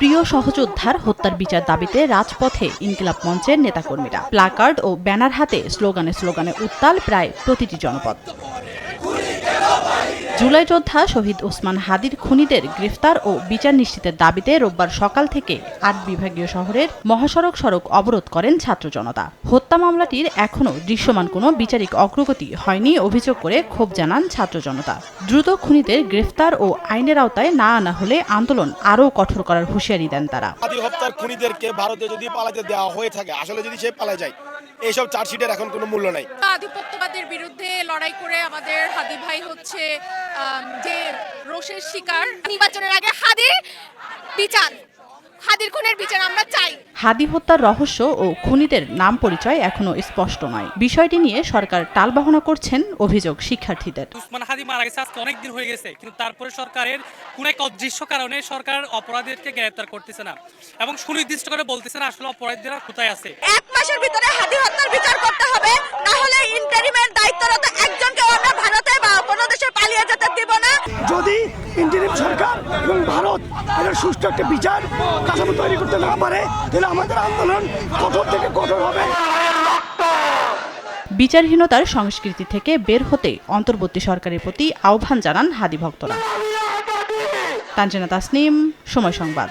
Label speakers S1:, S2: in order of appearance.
S1: প্রিয় সহযোদ্ধার হত্যার বিচার দাবিতে রাজপথে ইনকিলাব মঞ্চের নেতাকর্মীরা প্লাকার্ড ও ব্যানার হাতে স্লোগানে উত্তাল প্রায় প্রতিটি জনপদ। জুলাই যোদ্ধা শহীদ ওসমান হাদির খুনিদের গ্রেফতার ও বিচার নিশ্চিতের দাবিতে রোববার সকাল থেকে ৮ বিভাগীয় শহরের সড়ক অবরোধ করেন ছাত্র জনতা। হত্যা মামলাটির এখনও দৃশ্যমান কোনো বিচারিক অগ্রগতি হয়নি অভিযোগ করে ক্ষোভ জানান ছাত্র জনতা। দ্রুত খুনিদের গ্রেফতার ও আইনের আওতায় না আনা হলে আন্দোলন আরও কঠোর করার হুঁশিয়ারি দেন তারা।
S2: হত্যার খুনিদেরকে ভারতে যদি পালাতে দেওয়া হয়ে থাকে, আসলে যদি সে পালা যায়, এইসব চার্জশিটের এখন কোনো মূল্য নাই।
S3: আধিপত্যবাদের বিরুদ্ধে লড়াই করে আমাদের হাদি ভাই হচ্ছে যে রোষের শিকার। নির্বাচনের আগে হাদির খুনের বিচার আমরা চাই।
S1: হাদি হত্যার রহস্য ও খুনিদের নাম পরিচয় এখনো স্পষ্ট নয়। বিষয়টি নিয়ে সরকার টালবাহনা করছেন অভিযোগ শিক্ষার্থীদের।
S4: ওসমান হাদি মারা গেছে আজকে অনেক দিন হয়ে গেছে, কিন্তু তারপরে সরকারের কোন এক অদৃশ্য কারণে সরকার অপরাধীদেরকে গ্রেফতার করতেছে না এবং সুনির্দিষ্ট করে বলতেছে না আসলে অপরাধীরা কোথায় আছে।
S3: 1 মাসের ভিতরে হাদি হত্যার বিচার করতে হবে, না হলে ইন্টারিমের দায়িত্বরত একজনকে আমরা ভারতে বা কোনো দেশে পালিয়ে যেতে দেব না।
S5: যদি ইন্টারিম সরকার এবং ভারত এর সুষ্ঠু একটা বিচার কাঠামো তৈরি করতে না পারে, তাহলে আমাদের আন্দোলন কঠোর থেকে কঠোর হবে।
S1: বিচারহীনতার সংস্কৃতি থেকে বের হতে অন্তর্বর্তী সরকারের প্রতি আহ্বান জানান হাদি ভক্তরা। তানজিনা তাসনিম, সময় সংবাদ।